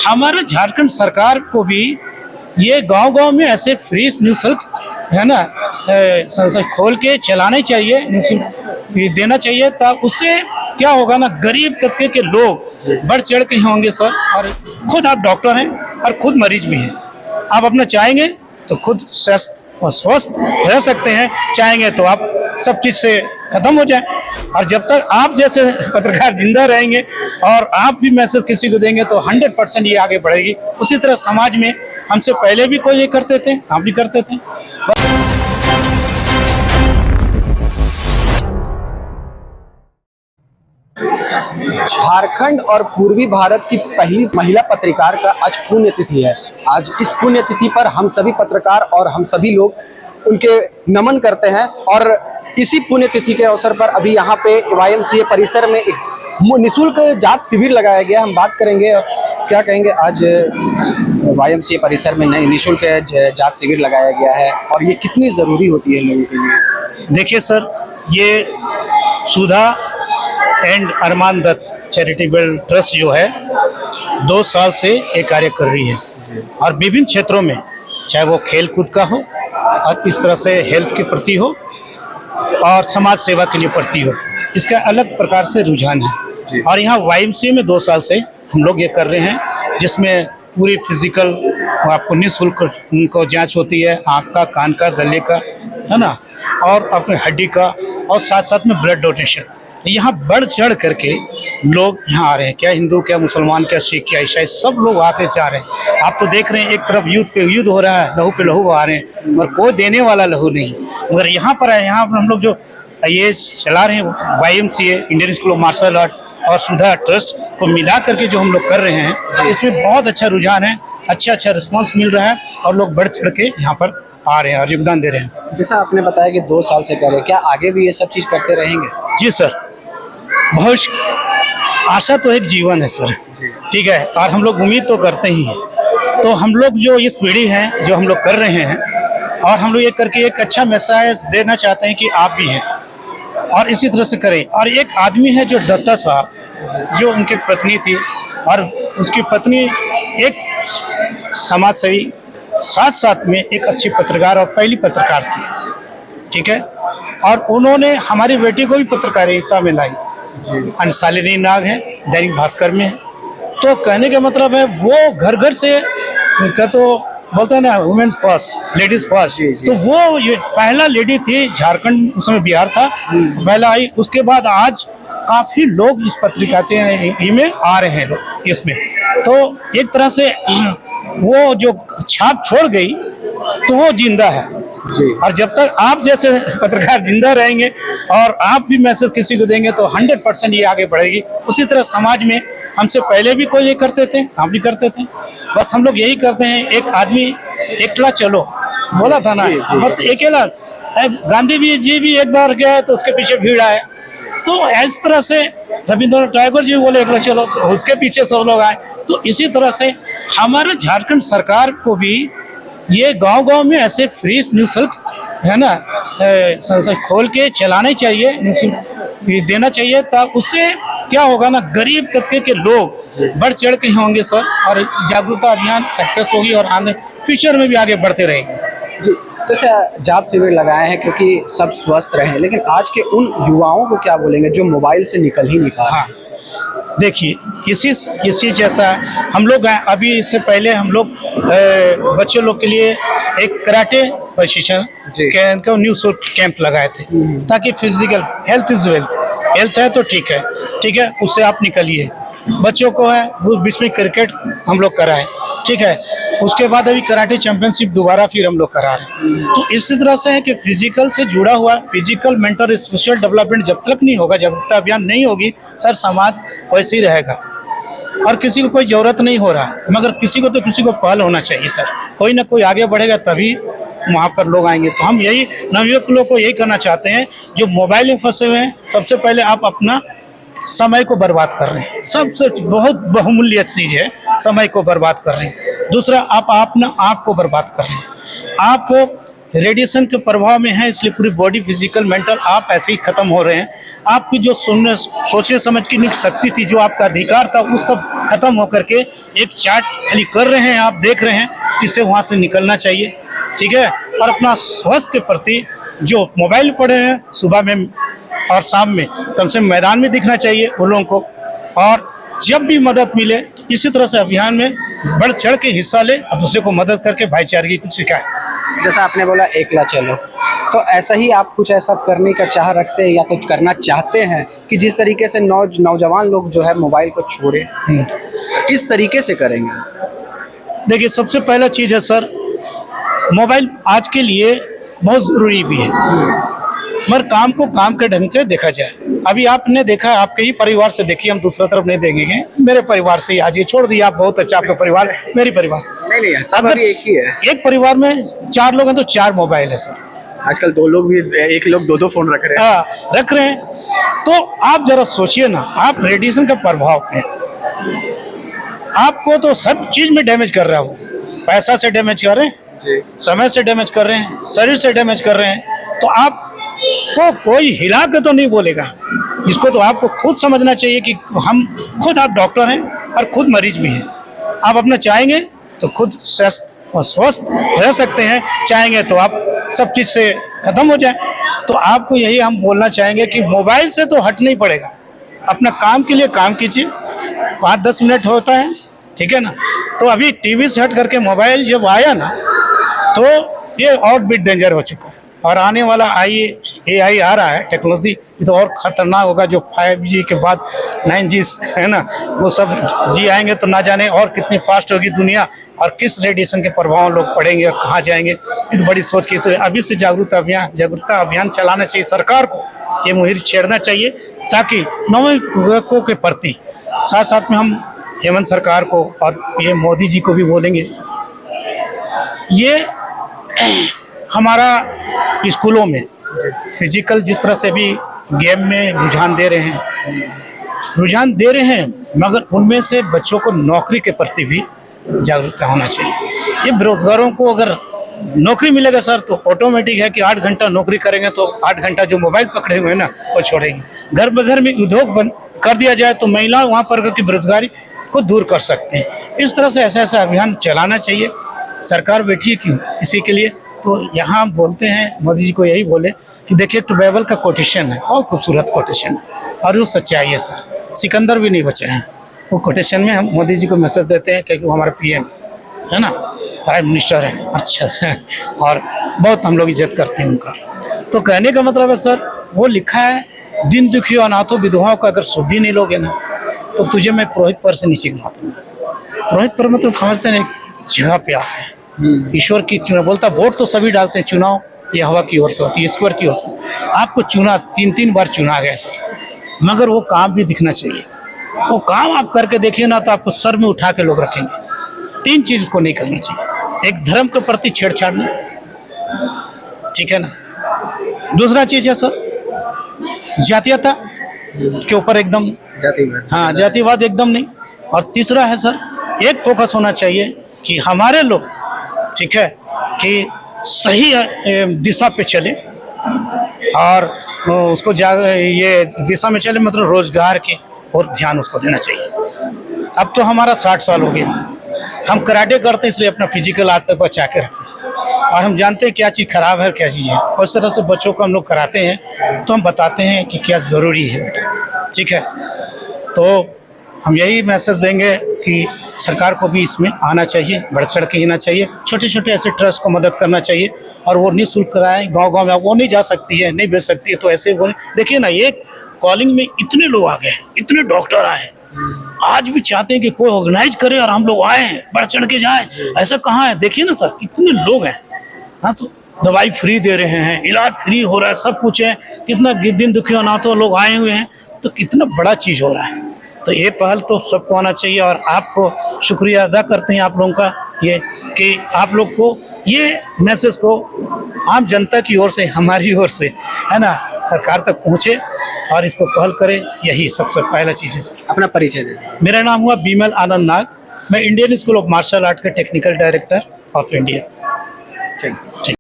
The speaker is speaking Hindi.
हमारे झारखंड सरकार को भी ये गांव-गांव में ऐसे फ्री निःशुल्क है ना खोल के चलाने चाहिए, निःशुल्क देना चाहिए। तब उससे क्या होगा ना, गरीब तबके के लोग बढ़ चढ़ के होंगे सर। और खुद आप डॉक्टर हैं और खुद मरीज भी हैं, आप अपना चाहेंगे तो खुद स्वस्थ रह सकते हैं, चाहेंगे तो आप सब चीज़ से खत्म हो जाए। और जब तक आप जैसे पत्रकार जिंदा रहेंगे और आप भी मैसेज किसी को देंगे तो 100% ये आगे बढ़ेगी। उसी तरह समाज में हमसे पहले भी कोई ये करते थे, हम भी करते थे। झारखंड और पूर्वी भारत की पहली महिला पत्रकार का आज पुण्यतिथि है। आज इस पुण्यतिथि पर हम सभी पत्रकार और हम सभी लोग उनके नमन करते हैं। और इसी पुण्यतिथि के अवसर पर अभी यहाँ पे YMCA परिसर में एक निःशुल्क जांच शिविर लगाया गया। हम बात करेंगे, क्या कहेंगे, आज YMCA परिसर में निःशुल्क जांच शिविर लगाया गया है और ये कितनी ज़रूरी होती है लोगों के लिए? देखिए सर, ये Sudha and Arman Dutt charitable trust जो है 2 साल से ये कार्य कर रही है और विभिन्न क्षेत्रों में, चाहे वो खेल कूद का हो और इस तरह से हेल्थ के प्रति हो और समाज सेवा के लिए प्रति हो, इसका अलग प्रकार से रुझान है। और यहाँ YMCA में 2 साल से हम लोग ये कर रहे हैं, जिसमें पूरी फिजिकल आपको निःशुल्क उनको जांच होती है, आँख का, कान का, गले का, है ना, और अपने हड्डी का, और साथ साथ में ब्लड डोनेशन। यहाँ बढ़ चढ़ करके लोग यहाँ आ रहे हैं, क्या हिंदू, क्या मुसलमान, क्या सिख, क्या ईसाई, सब लोग आते जा रहे हैं। आप तो देख रहे हैं एक तरफ युद्ध पे युद्ध हो रहा है, लहू पे लहू आ रहे हैं, और कोई देने वाला लहू नहीं। मगर यहाँ पर है, यहाँ पर हम लोग जो ये चला रहे हैं YMCA Indian school of martial art और सुधा ट्रस्ट को मिला करके जो हम लोग कर रहे हैं, इसमें बहुत अच्छा रुझान है, अच्छा रिस्पॉन्स मिल रहा है और लोग बढ़ चढ़ के यहाँ पर आ रहे हैं और योगदान दे रहे हैं। जैसा आपने बताया कि 2 साल से कर रहे हैं, क्या आगे भी ये सब चीज़ करते रहेंगे? जी सर, बहुत आशा तो एक जीवन है सर, ठीक है, और हम लोग उम्मीद तो करते ही हैं। तो हम लोग जो इस पीढ़ी हैं जो हम लोग कर रहे हैं, और हम लोग ये करके एक अच्छा मैसेज देना चाहते हैं कि आप भी हैं और इसी तरह से करें। और एक आदमी है जो दत्ता साहब, जो उनकी पत्नी थी और उसकी पत्नी एक समाज सेवी, साथ साथ में एक अच्छी पत्रकार और पहली पत्रकार थी, ठीक है, और उन्होंने हमारी बेटी को भी पत्रकारिता में लाई। शालिनी नाग है, दैनिक भास्कर में है। तो कहने का मतलब है वो घर घर से उनका तो बोलते हैं ना, वुमेन फर्स्ट, लेडीज फर्स्ट। तो वो ये पहला लेडी थी झारखंड, उस समय बिहार था, पहला आई। उसके बाद आज काफी लोग इस पत्रिकाते में आ रहे हैं लोग इसमें। तो एक तरह से वो जो छाप छोड़ गई तो वो जिंदा है जी। और जब तक आप जैसे पत्रकार जिंदा रहेंगे और आप भी मैसेज किसी को देंगे तो 100% ये आगे बढ़ेगी। उसी तरह समाज में हमसे पहले भी कोई ये करते थे, हम भी करते थे। बस हम लोग यही करते हैं, एक आदमी एकला चलो बोला था ना, बस अकेला। गांधी जी भी एक बार गए तो उसके पीछे भीड़ आए। तो इस तरह से रविंद्रनाथ टैगोर जी भी बोले एकला चलो, तो उसके पीछे सब लोग आए। तो इसी तरह से हमारे झारखंड सरकार को भी ये गांव-गांव में ऐसे फ्री निःशुल्क है ना खोल के चलाने चाहिए, निःशुल्क देना चाहिए। तब उससे क्या होगा ना, गरीब तबके के लोग बढ़ चढ़ के होंगे सर, और जागरूकता अभियान सक्सेस होगी और आगे फ्यूचर में भी आगे बढ़ते रहेंगे जी। तो जांच शिविर लगाए हैं क्योंकि सब स्वस्थ रहें, लेकिन आज के उन युवाओं को क्या बोलेंगे जो मोबाइल से निकल ही नहीं पा रहे? हाँ, देखिए, इसी जैसा हम लोग अभी इससे पहले हम लोग बच्चों लोग के लिए एक कराटे प्रशिक्षण का निःशुल्क कैंप लगाए थे, ताकि physical health is wealth, health है तो ठीक है, उससे आप निकलिए। बच्चों को है वो बीच में क्रिकेट हम लोग कराए, ठीक है। उसके बाद अभी कराटे चैंपियनशिप दोबारा फिर हम लोग करा रहे हैं। तो इसी तरह से है कि फिजिकल से जुड़ा हुआ फिजिकल, मेंटल, स्पिरिचुअल डेवलपमेंट जब तक नहीं होगा, जागरूकता अभियान नहीं होगी सर, समाज वैसे ही रहेगा और किसी को कोई जरूरत नहीं हो रहा है। मगर किसी को पहल होना चाहिए सर, कोई ना कोई आगे बढ़ेगा तभी वहाँ पर लोग आएंगे। तो हम यही नवयुवक लोग को यही करना चाहते हैं, जो मोबाइल में फंसे हुए हैं, सबसे पहले आप अपना समय को बर्बाद कर रहे हैं, सबसे बहुत बहुमूल्य चीज है, समय को बर्बाद कर रहे हैं। दूसरा, आप अपना आँख को बर्बाद कर रहे हैं, आपको रेडिएशन के प्रभाव में है, इसलिए पूरी बॉडी फिजिकल मेंटल आप ऐसे ही खत्म हो रहे हैं। आपकी जो सोचने समझ की शक्ति थी, जो आपका अधिकार था, वो सब खत्म होकर के एक चार्ट खाली कर रहे हैं, आप देख रहे हैं, इससे वहाँ से निकलना चाहिए, ठीक है। और अपना स्वास्थ्य के प्रति जो मोबाइल पड़े हैं सुबह में और शाम में कम से कम मैदान में दिखना चाहिए उन लोगों को, और जब भी मदद मिले इसी तरह से अभियान में बढ़ चढ़ के हिस्सा ले और दूसरे को मदद करके भाईचारे की सिखाए। जैसा आपने बोला एकला चलो, तो ऐसा ही आप कुछ ऐसा करने का चाह रखते हैं या तो करना चाहते हैं कि जिस तरीके से नौजवान लोग जो है मोबाइल को छोड़े, किस तरीके से करेंगे? देखिए, सबसे पहला चीज़ है सर, मोबाइल आज के लिए बहुत ज़रूरी भी है, मगर काम को काम के ढंग से देखा जाए। अभी आपने देखा, आपके ही परिवार से देखिए, हम दूसरा तरफ नहीं देखेंगे, मेरे परिवार से ही आज ये छोड़ दिया, आप बहुत अच्छा आपका परिवार, मेरी परिवार नहीं सब अगर एक ही है। एक परिवार में 4 लोग हैं तो 4 मोबाइल है सर। आजकल 2 लोग भी, एक लोग 2 फोन रख रहे हैं। हाँ, रख रहे हैं। तो आप जरा सोचिए ना, आप रेडिएशन का प्रभाव है, आपको तो सब चीज में डैमेज कर रहा है, वो पैसा से डैमेज कर रहे हैं जी, समय से डैमेज कर रहे हैं, शरीर से डैमेज कर रहे हैं। तो आपको कोई हिला के तो नहीं बोलेगा, इसको तो आपको खुद समझना चाहिए कि हम खुद, आप डॉक्टर हैं और खुद मरीज भी हैं। आप अपना चाहेंगे तो खुद स्वस्थ रह सकते हैं, चाहेंगे तो आप सब चीज़ से ख़त्म हो जाए। तो आपको यही हम बोलना चाहेंगे कि मोबाइल से तो हट नहीं पड़ेगा, अपना काम के लिए काम कीजिए, 5-10 मिनट होता है, ठीक है ना। तो अभी टीवी से हट करके मोबाइल जब आया ना, तो ये और भी डेंजर हो चुका है, और आने वाला AI आ रहा है टेक्नोलॉजी, ये तो और ख़तरनाक होगा। जो 5G के बाद 9G है ना, वो सब जी आएंगे तो ना जाने और कितनी फास्ट होगी दुनिया, और किस रेडिएशन के प्रभाव लोग पड़ेंगे और कहाँ जाएंगे। ये तो बड़ी सोच की, तो अभी से जागरूकता अभियान चलाना चाहिए सरकार को, ये मुहिम छेड़ना चाहिए, ताकि नवयुवकों के प्रति साथ साथ में हम हेमंत सरकार को और ये मोदी जी को भी बोलेंगे, ये हमारा स्कूलों में फिजिकल जिस तरह से भी गेम में रुझान दे रहे हैं, मगर उनमें से बच्चों को नौकरी के प्रति भी जागरूकता होना चाहिए। ये बेरोजगारों को अगर नौकरी मिलेगा सर, तो ऑटोमेटिक है कि 8 घंटा नौकरी करेंगे तो 8 घंटा जो मोबाइल पकड़े हुए हैं ना, वो छोड़ेंगे। घर घर में उद्योग बंद कर दिया जाए तो महिला वहाँ पर की बेरोजगारी को दूर कर सकते हैं। इस तरह से ऐसा अभियान चलाना चाहिए। सरकार बैठी है क्यों? इसी के लिए। तो यहाँ बोलते हैं, मोदी जी को यही बोले कि देखिए, बाइबल का कोटेशन है, बहुत खूबसूरत कोटेशन है, और वो सच्चाई है सर। सिकंदर भी नहीं बचे हैं वो कोटेशन में। हम मोदी जी को मैसेज देते हैं क्योंकि वो हमारे PM है ना, प्राइम मिनिस्टर हैं, अच्छा है, और बहुत हम लोग इज्जत करते हैं उनका। तो कहने का मतलब है सर, वो लिखा है, दिन दुखियों अनाथों विधवाओं का अगर शुद्धि नहीं लोगे ना, तो तुझे मैं पुरोहित पर से नीचे गिरा दूंगा। पुरोहित पर मतलब समझते हैं, जगह पे आप हैं, ईश्वर की चुनाव बोलता, वोट तो सभी डालते हैं, चुनाव ये हवा की ओर से होती है, ईश्वर की ओर से। आपको चुना 3-3 बार चुना गया सर, मगर वो काम भी दिखना चाहिए। वो काम आप करके देखिए ना, तो आपको सर में उठा के लोग रखेंगे। 3 चीज को नहीं करना चाहिए। एक, धर्म के प्रति छेड़छाड़ नहीं, ठीक है ना। दूसरा चीज है सर, जातीयता के ऊपर एकदम, हाँ, जातिवाद एकदम नहीं। और तीसरा है सर, एक फोकस होना चाहिए कि हमारे लोग, ठीक है, कि सही दिशा पे चले, और उसको ये दिशा में चले, मतलब रोजगार के और ध्यान उसको देना चाहिए। अब तो हमारा 60 साल हो गया, हम कराटे करते हैं, इसलिए अपना फिजिकल आज तक बचा के रखें, और हम जानते हैं क्या चीज़ खराब है, क्या चीज़ है। उस तरह से बच्चों को हम लोग कराते हैं, तो हम बताते हैं कि क्या ज़रूरी है बेटा, ठीक है। तो हम यही मैसेज देंगे कि सरकार को भी इसमें आना चाहिए, बढ़ चढ़ के आना चाहिए। छोटे छोटे ऐसे ट्रस्ट को मदद करना चाहिए, और वो निःशुल्क कराएं। गांव-गांव में वो नहीं जा सकती है, नहीं भेज सकती है, तो ऐसे वो देखिए ना, ये कॉलिंग में इतने लोग आ गए, इतने डॉक्टर आए, आज भी चाहते हैं कि कोई ऑर्गेनाइज करे और हम लोग आए, बढ़ चढ़ के जाएं। ऐसा कहाँ है? देखिए ना सर, कितने लोग हैं। हाँ, तो दवाई फ्री दे रहे हैं, इलाज फ्री हो रहा है, सब कुछ है। कितना दिन दुखी अनाथों लोग आए हुए हैं, तो कितना बड़ा चीज़ हो रहा है। तो ये पहल तो सबको आना चाहिए, और आपको शुक्रिया अदा करते हैं आप लोगों का, ये कि आप लोग को ये मैसेज को आम जनता की ओर से, हमारी ओर से, है ना, सरकार तक पहुँचे और इसको पहल करें। यही सबसे पहला चीज़ है सर। अपना परिचय दे दें। मेरा नाम हुआ बीमल आनंद नाग, मैं Indian school of martial art के टेक्निकल डायरेक्टर ऑफ इंडिया। ठीक।